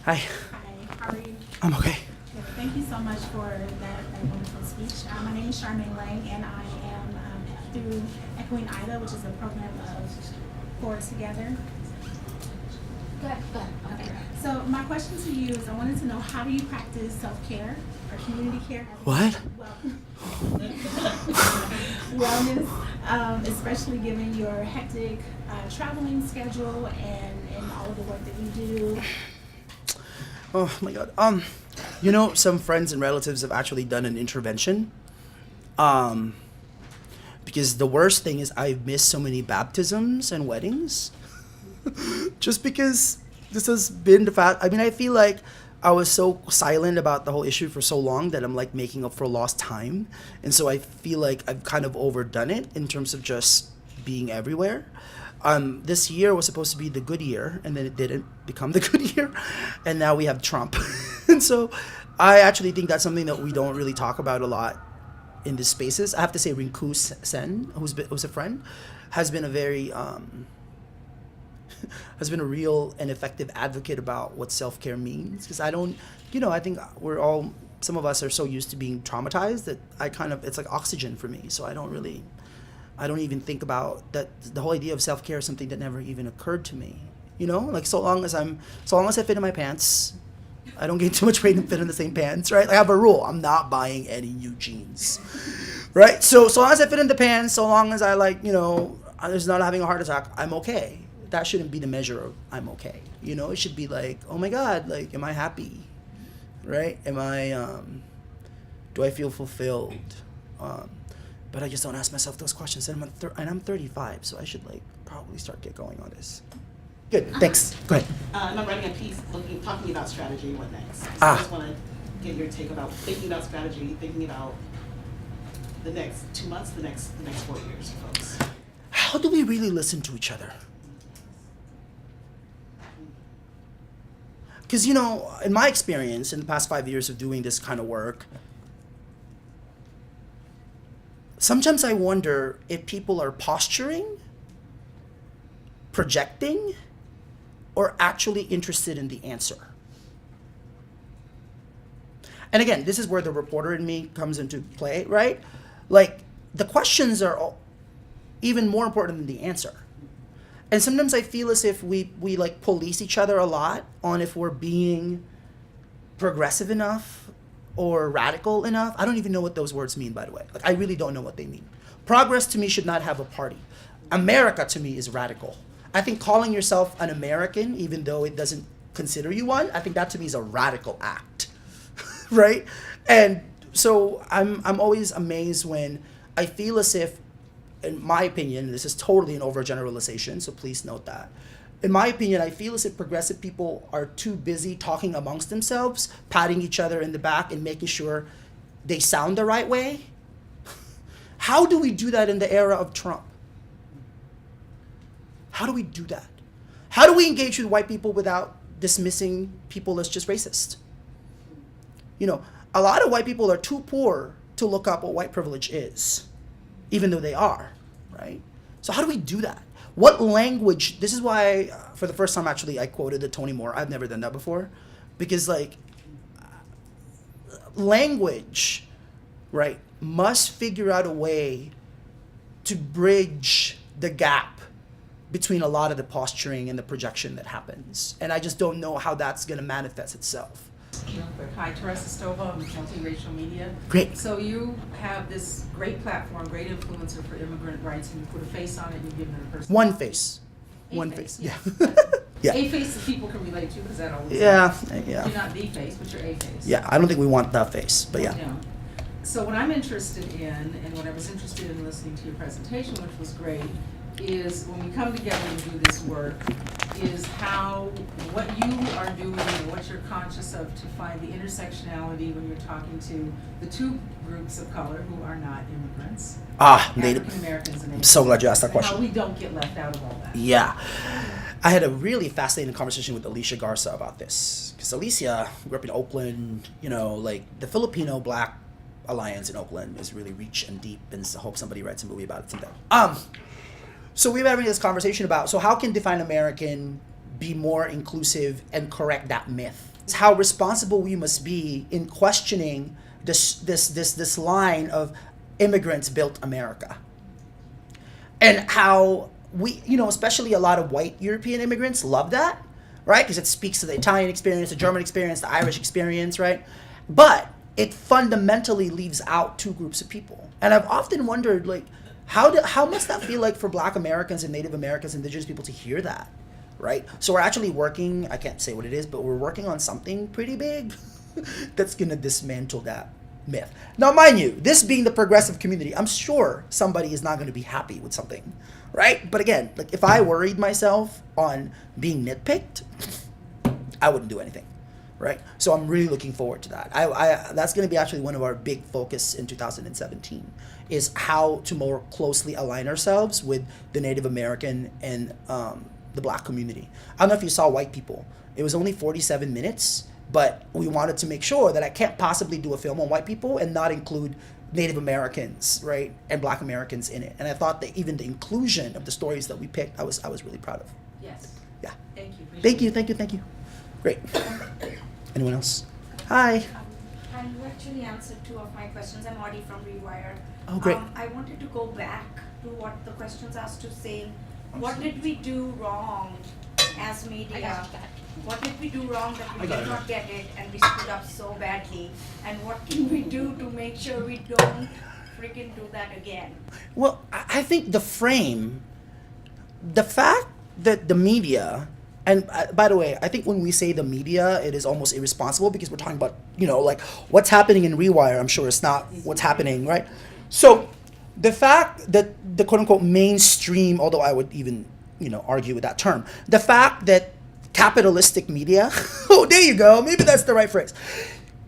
Hi. Hi, how are you? I'm okay. Good. Thank you so much for that wonderful speech. My name is Charmaine Lang, and I am through Echoing Ida, which is a program of Four Together. Go ahead. Okay. So my question to you is, I wanted to know, how do you practice self-care or community care? What? Wellness, especially given your hectic traveling schedule and all of the work that you do. Oh my God. Some friends and relatives have actually done an intervention. Because the worst thing is I've missed so many baptisms and weddings. Just because this has been the fact. I mean, I feel like I was so silent about the whole issue for so long that I'm like making up for lost time. And so I feel like I've kind of overdone it in terms of just being everywhere. This year was supposed to be the good year, and then it didn't become the good year. And now we have Trump. And so I actually think that's something that we don't really talk about a lot in these spaces. I have to say Rinku Sen, who's a friend, has been a very has been a real and effective advocate about what self-care means. Because I think some of us are so used to being traumatized that it's like oxygen for me. So I don't even think about that. The whole idea of self-care is something that never even occurred to me. Like so long as I fit in my pants, I don't gain too much weight and fit in the same pants, right? I have a rule. I'm not buying any new jeans, right? So long as I fit in the pants, so long as I there's not having a heart attack, I'm okay. That shouldn't be the measure of I'm okay. It should be like, oh my God, like, am I happy, right? Do I feel fulfilled? But I just don't ask myself those questions. And I'm 35, so I should probably get going on this. Good, thanks. Go ahead. I'm writing a piece talking about strategy and what next. So I just want to get your take about thinking about strategy, thinking about the next 2 months, the next 4 years, folks. How do we really listen to each other? Because, in my experience, in the past 5 years of doing this kind of work, sometimes I wonder if people are posturing, projecting, or actually interested in the answer. And again, this is where the reporter in me comes into play, right? Like, the questions are even more important than the answer. And sometimes I feel as if we police each other a lot on if we're being progressive enough or radical enough. I don't even know what those words mean, by the way. I really don't know what they mean. Progress to me should not have a party. America to me is radical. I think calling yourself an American, even though it doesn't consider you one, I think that to me is a radical act, right? And so I'm always amazed when I feel as if, in my opinion, this is totally an overgeneralization, so please note that. In my opinion, I feel as if progressive people are too busy talking amongst themselves, patting each other in the back and making sure they sound the right way. How do we do that in the era of Trump? How do we do that? How do we engage with white people without dismissing people as just racist? A lot of white people are too poor to look up what white privilege is, even though they are, right? So how do we do that? What language? This is why, for the first time, actually, I quoted the Tony Moore. I've never done that before, because language, right, must figure out a way to bridge the gap between a lot of the posturing and the projection that happens. And I just don't know how that's going to manifest itself. Hi, Teresa Stova, multiracial media. Great. So you have this great platform, great influencer for immigrant rights, and you put a face on it and you give it a person. One face. A One face, face. yeah. Yeah. A face that people can relate to, because that always Yeah. happens. Yeah. You're not the face, but you're a face. Yeah. I don't think we want that face, but yeah. Yeah. So what I'm interested in, and what I was interested in listening to your presentation, which was great, is when we come together and do this work, is how what you are doing and what you're conscious of to find the intersectionality when you're talking to the two groups of color who are not immigrants, Native African Americans and I'm so glad you asked that and question. how we don't get left out of all that. Yeah. I had a really fascinating conversation with Alicia Garza about this. Because Alicia grew up in Oakland, the Filipino Black Alliance in Oakland is really rich and deep, and I hope somebody writes a movie about it someday. So we were having this conversation about, so how can Define American be more inclusive and correct that myth. It's how responsible we must be in questioning this line of immigrants built America. And how we, especially a lot of white European immigrants love that, right? Because it speaks to the Italian experience, the German experience, the Irish experience, right? But it fundamentally leaves out two groups of people. And I've often wondered, like, how must that feel like for Black Americans and Native Americans, Indigenous people to hear that, right? So we're actually working, I can't say what it is, but we're working on something pretty big that's going to dismantle that myth. Now, mind you, this being the progressive community, I'm sure somebody is not going to be happy with something, right? But again, like, if I worried myself on being nitpicked, I wouldn't do anything, right? So I'm really looking forward to that. That's going to be actually one of our big focus in 2017, is how to more closely align ourselves with the Native American and the Black community. I don't know if you saw White People. It was only 47 minutes, but we wanted to make sure that I can't possibly do a film on white people and not include Native Americans, right, and Black Americans in it. And I thought that even the inclusion of the stories that we picked, I was really proud of. Yes. Yeah. Thank you. Thank you. Great. Anyone else? Hi. And you actually answered two of my questions. I'm Audie from Rewire. Oh, great. I wanted to go back to what the questions asked to say, what did we do wrong as media? What did we do wrong that we did not get it and we screwed up so badly? And what can we do to make sure we don't freaking do that again? Well, I think the fact that the media, and by the way, I think when we say the media, it is almost irresponsible because we're talking about, like what's happening in Rewire. I'm sure it's not what's happening, right? So the fact that the quote unquote mainstream, although I would even, argue with that term, the fact that capitalistic media, oh, there you go, maybe that's the right phrase.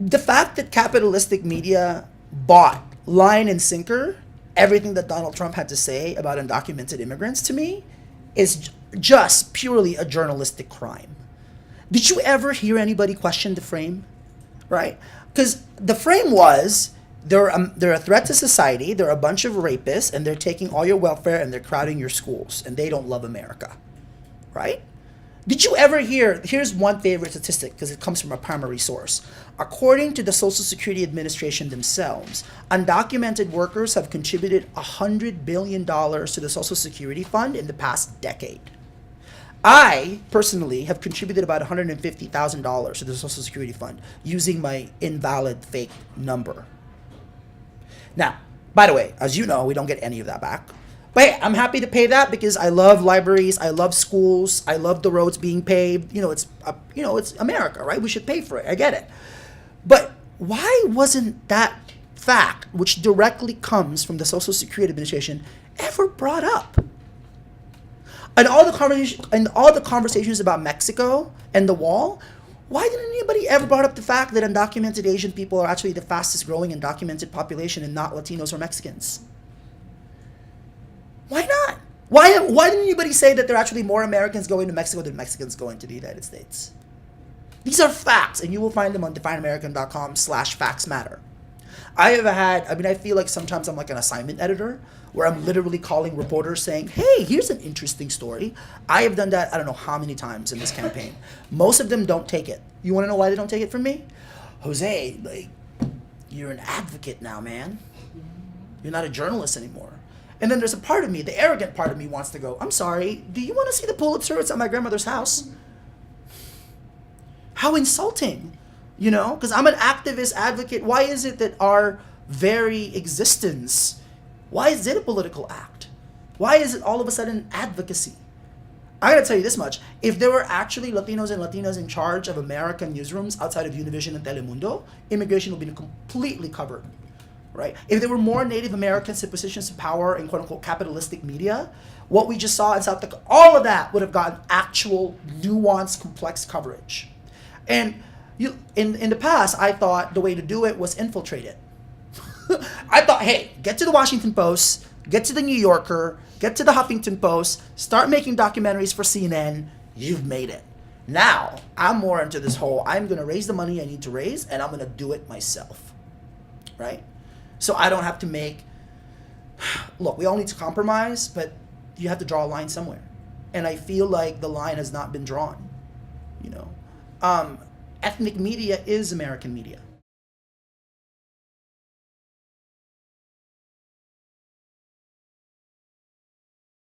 The fact that capitalistic media bought line and sinker everything that Donald Trump had to say about undocumented immigrants, to me, is just purely a journalistic crime. Did you ever hear anybody question the frame? Right? Because the frame was, they're a threat to society, they're a bunch of rapists, and they're taking all your welfare and they're crowding your schools, and they don't love America. Right? Did you ever hear, here's one favorite statistic because it comes from a primary source. According to the Social Security Administration themselves, undocumented workers have contributed $100 billion to the Social Security Fund in the past decade. I, personally, have contributed about $150,000 to the Social Security Fund using my invalid fake number. Now, by the way, as you know, we don't get any of that back. But hey, I'm happy to pay that because I love libraries, I love schools, I love the roads being paved. It's America, right? We should pay for it. I get it. But why wasn't that fact, which directly comes from the Social Security Administration, ever brought up? And all the conversations about Mexico and the wall, why didn't anybody ever brought up the fact that undocumented Asian people are actually the fastest growing undocumented population and not Latinos or Mexicans? Why not? Why didn't anybody say that there are actually more Americans going to Mexico than Mexicans going to the United States? These are facts, and you will find them on defineamerican.com/factsmatter. I feel like sometimes I'm like an assignment editor where I'm literally calling reporters saying, hey, here's an interesting story. I have done that I don't know how many times in this campaign. Most of them don't take it. You want to know why they don't take it from me? Jose, you're an advocate now, man. You're not a journalist anymore. And then there's a part of me, the arrogant part of me wants to go, I'm sorry, do you want to see the Pulitzer? It's at my grandmother's house. How insulting, because I'm an activist advocate. Why is it that our very existence, why is it a political act? Why is it all of a sudden advocacy? I gotta tell you this much. If there were actually Latinos and Latinas in charge of American newsrooms outside of Univision and Telemundo, immigration would be completely covered. Right? If there were more Native Americans in positions of power in quote-unquote capitalistic media, what we just saw in South Dakota, all of that would have gotten actual nuanced, complex coverage. And in the past, I thought the way to do it was infiltrate it. I thought, hey, get to the Washington Post, get to the New Yorker, get to the Huffington Post, start making documentaries for CNN, you've made it. Now, I'm more into this whole, I'm going to raise the money I need to raise, and I'm going to do it myself. Right? So I don't have to look, we all need to compromise, but you have to draw a line somewhere. and I feel like the line has not been drawn. You know, ethnic media is American media.